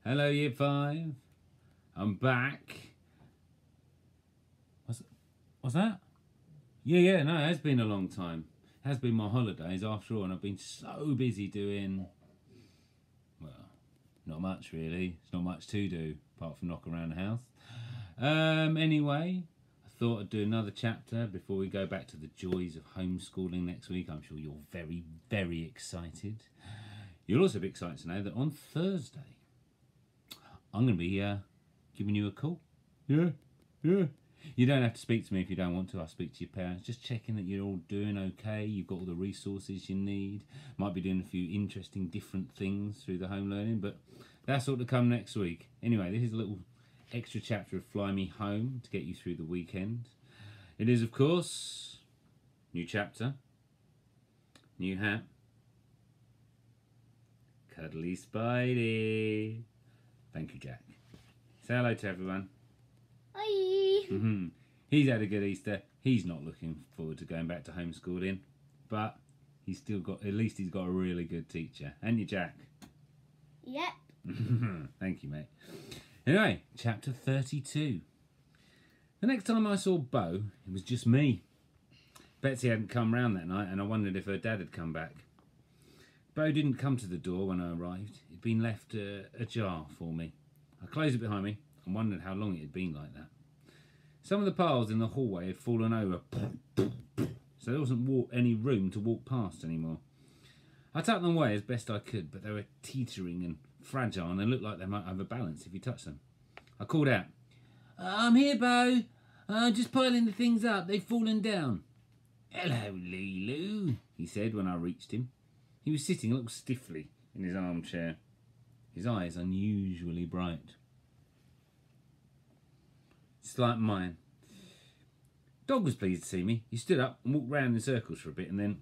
Hello, Year 5. I'm back. What's that? Yeah, no, it has been a long time. It has been my holidays after all, and I've been so busy doing, well, not much really. There's not much to do apart from knock around the house. Anyway, I thought I'd do another chapter before we go back to the joys of homeschooling next week. I'm sure you're very, very excited. You'll also be excited to know that on Thursday, I'm going to be giving you a call. Yeah. You don't have to speak to me if you don't want to. I'll speak to your parents. Just checking that you're all doing okay. You've got all the resources you need. Might be doing a few interesting different things through the home learning, but that's all to come next week. Anyway, this is a little extra chapter of Fly Me Home to get you through the weekend. It is, of course, new chapter, new hat, Cuddly Spidey. Thank you, Jack. Say hello to everyone. Hi. He's had a good Easter. He's not looking forward to going back to homeschooling, but he's still got, at least he's got a really good teacher. And you, Jack? Yep. Thank you, mate. Anyway, chapter 32. The next time I saw Bo, it was just me. Betsy hadn't come round that night, and I wondered if her dad had come back. Bo didn't come to the door when I arrived. It'd been left ajar for me. I closed it behind me and wondered how long it had been like that. Some of the piles in the hallway had fallen over, so there wasn't any room to walk past anymore. I tucked them away as best I could, but they were teetering and fragile, and they looked like they might overbalance if you touched them. I called out, "I'm here, Bo. Just piling the things up. They've fallen down." "Hello, Lulu," he said when I reached him. He was sitting a little stiffly in his armchair, his eyes unusually bright. It's like mine. Dog was pleased to see me. He stood up and walked round in circles for a bit and then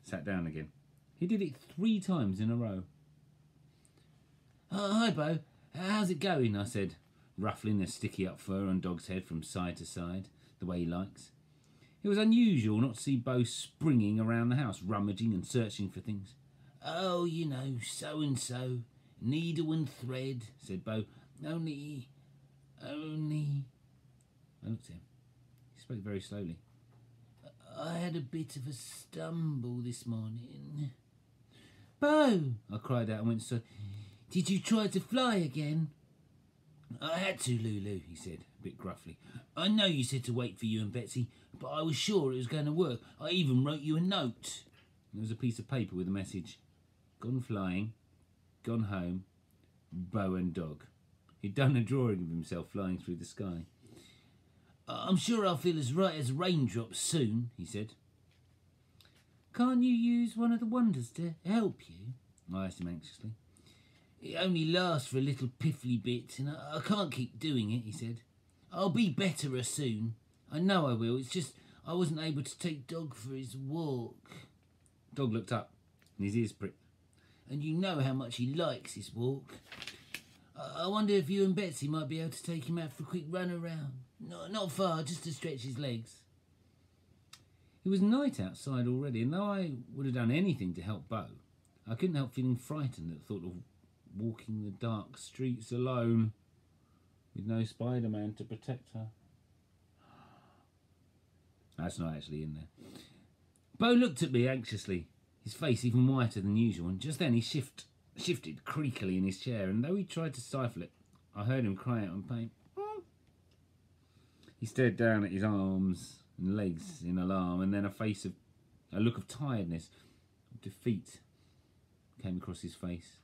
sat down again. He did it 3 times in a row. "Hi, Bo. How's it going?" I said, ruffling the sticky up fur on Dog's head from side to side, the way he likes. It was unusual not to see Bo springing around the house, rummaging and searching for things. "Oh, you know, so-and-so. Needle and thread," said Bo. Only... I looked at him. He spoke very slowly. "I had a bit of a stumble this morning." "Bo!" I cried out and went so. "Did you try to fly again?" "I had to, Lulu," he said, a bit gruffly. "I know you said to wait for you and Betsy, but I was sure it was going to work. I even wrote you a note." There was a piece of paper with a message. "Gone flying, gone home, Bo and Dog." He'd done a drawing of himself flying through the sky. "I'm sure I'll feel as right as raindrops soon," he said. "Can't you use one of the wonders to help you?" I asked him anxiously. "It only lasts for a little piffly bit, and I can't keep doing it," he said. "I'll be better soon. I know I will. It's just I wasn't able to take Dog for his walk." Dog looked up, and his ears pricked. "And you know how much he likes his walk. I wonder if you and Betsy might be able to take him out for a quick run around. Not far, just to stretch his legs." It was night outside already, and though I would have done anything to help Bo, I couldn't help feeling frightened at the thought of walking the dark streets alone, with no Spider-Man to protect her. That's not actually in there. Bo looked at me anxiously, his face even whiter than usual, and just then he shifted creakily in his chair, and though he tried to stifle it, I heard him cry out in pain. He stared down at his arms and legs in alarm, and then a look of tiredness, of defeat, came across his face.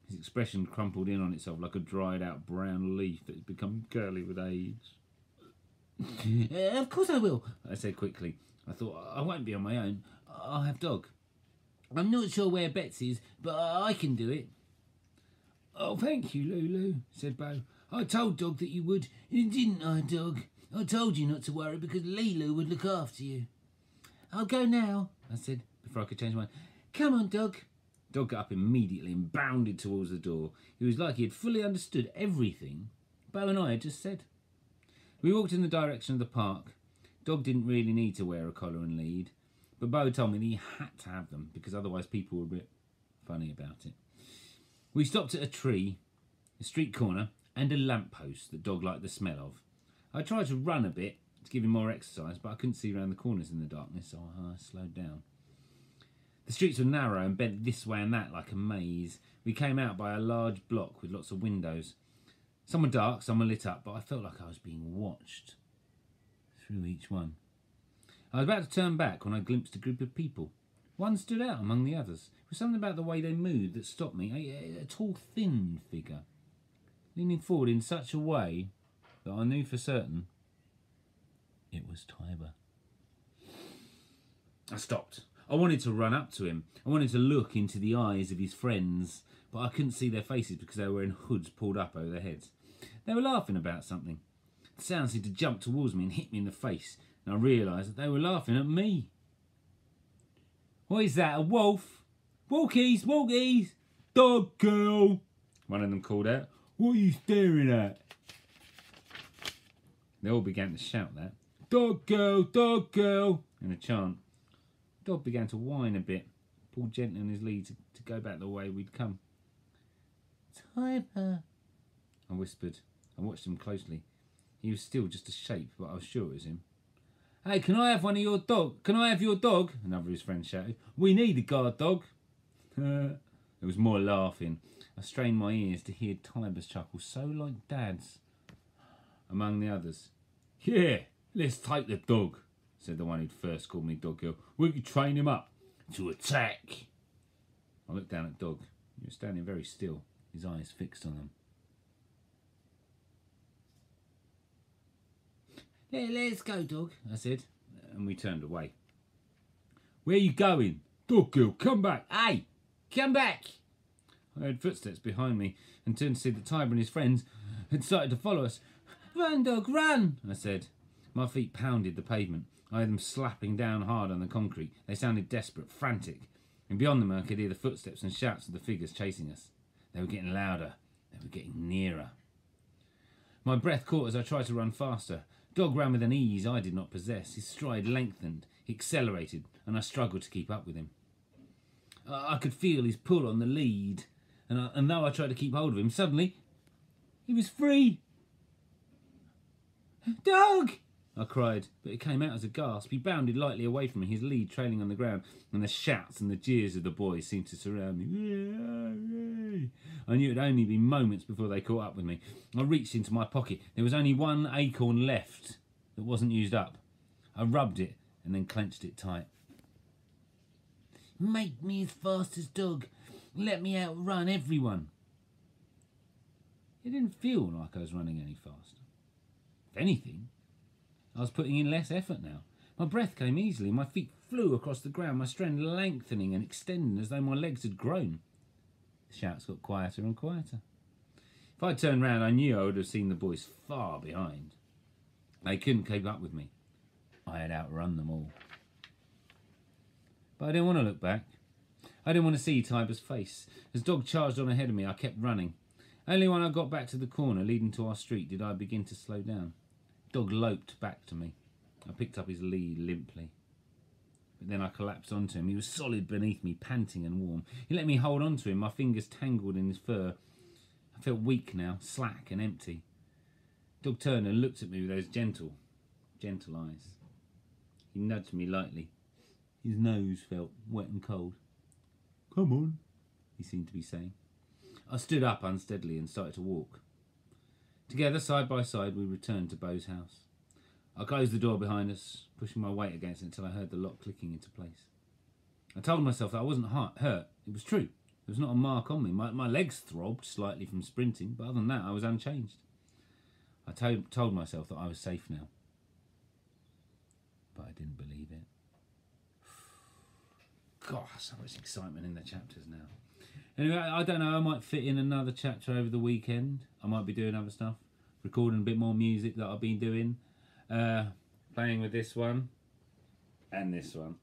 His expression crumpled in on itself like a dried out brown leaf that had become curly with age. "Of course I will," I said quickly. I thought, I won't be on my own. I'll have Dog. I'm not sure where Betsy is, but I can do it." "Oh, thank you, Lulu," said Bo. "I told Dog that you would, didn't I, Dog? I told you not to worry because Lulu would look after you." "I'll go now," I said, before I could change my mind. "Come on, Dog." Dog got up immediately and bounded towards the door. It was like he had fully understood everything Bo and I had just said. We walked in the direction of the park. Dog didn't really need to wear a collar and lead, but Bo told me that he had to have them because otherwise people were a bit funny about it. We stopped at a tree a street corner, and a lamppost that dog liked the smell of. I tried to run a bit to give him more exercise, but I couldn't see round the corners in the darkness, so I slowed down. The streets were narrow and bent this way and that like a maze. We came out by a large block with lots of windows. Some were dark, some were lit up, but I felt like I was being watched through each one. I was about to turn back when I glimpsed a group of people. One stood out among the others. It was something about the way they moved that stopped me. A tall, thin figure, leaning forward in such a way that I knew for certain it was Tiber. I stopped. I wanted to run up to him. I wanted to look into the eyes of his friends, but I couldn't see their faces because they were wearing hoods pulled up over their heads. They were laughing about something. The sound seemed to jump towards me and hit me in the face, and I realised that they were laughing at me. What is that, a wolf? Walkies, walkies! Dog girl! One of them called out. What are you staring at? They all began to shout that. Dog girl, in a chant. The dog began to whine a bit, pulled gently on his lead to go back the way we'd come. Tiber, I whispered. I watched him closely. He was still just a shape, but I was sure it was him. Hey, can I have one of your dog? Can I have your dog? Another of his friends shouted. We need a guard dog. There was more laughing. I strained my ears to hear Tiber's chuckle, so like Dad's. Among the others. Yeah, let's take the dog, said the one who'd first called me Dog Girl. We could train him up to attack. I looked down at Dog. He was standing very still, his eyes fixed on them. Yeah, let's go, Dog, I said, and we turned away. Where are you going? Dog Girl, come back. Hey, come back. I heard footsteps behind me and turned to see that Tiber and his friends had started to follow us. Run, Dog, run, I said. My feet pounded the pavement. I heard them slapping down hard on the concrete. They sounded desperate, frantic. And beyond them I could hear the footsteps and shouts of the figures chasing us. They were getting louder. They were getting nearer. My breath caught as I tried to run faster. Dog ran with an ease I did not possess. His stride lengthened, he accelerated, and I struggled to keep up with him. I could feel his pull on the lead, and though I tried to keep hold of him, suddenly he was free. Dog! I cried, but it came out as a gasp. He bounded lightly away from me, his lead trailing on the ground, and the shouts and the jeers of the boys seemed to surround me. I knew it would only be moments before they caught up with me. I reached into my pocket. There was only one acorn left that wasn't used up. I rubbed it and then clenched it tight. Make me as fast as Dog. Let me outrun everyone. It didn't feel like I was running any faster. If anything, I was putting in less effort now. My breath came easily. My feet flew across the ground, my strength lengthening and extending as though my legs had grown. The shouts got quieter and quieter. If I'd turned round, I knew I would have seen the boys far behind. They couldn't keep up with me. I had outrun them all. But I didn't want to look back. I didn't want to see Tiber's face. As Dog charged on ahead of me, I kept running. Only when I got back to the corner leading to our street did I begin to slow down. Dog loped back to me. I picked up his lead limply. But then I collapsed onto him. He was solid beneath me, panting and warm. He let me hold on to him, my fingers tangled in his fur. I felt weak now, slack and empty. Dog turned and looked at me with those gentle eyes. He nudged me lightly. His nose felt wet and cold. Come on, he seemed to be saying. I stood up unsteadily and started to walk. Together, side by side, we returned to Beau's house. I closed the door behind us, pushing my weight against it until I heard the lock clicking into place. I told myself that I wasn't hurt. It was true. There was not a mark on me. My legs throbbed slightly from sprinting, but other than that, I was unchanged. I told myself that I was safe now. But I didn't believe it. Gosh, so much excitement in the chapters now. Anyway, I don't know, I might fit in another chapter over the weekend. I might be doing other stuff, recording a bit more music that I've been doing, playing with this one and this one.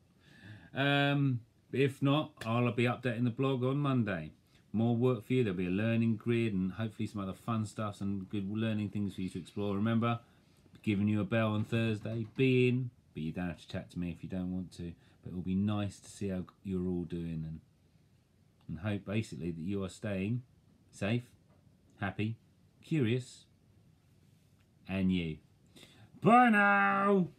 But if not, I'll be updating the blog on Monday. More work for you, there'll be a learning grid and hopefully some other fun stuff, some good learning things for you to explore. Remember, giving you a bell on Thursday, be in, but you don't have to chat to me if you don't want to. But it'll be nice to see how you're all doing and hope basically that you are staying safe, happy, curious, and you. Bye now!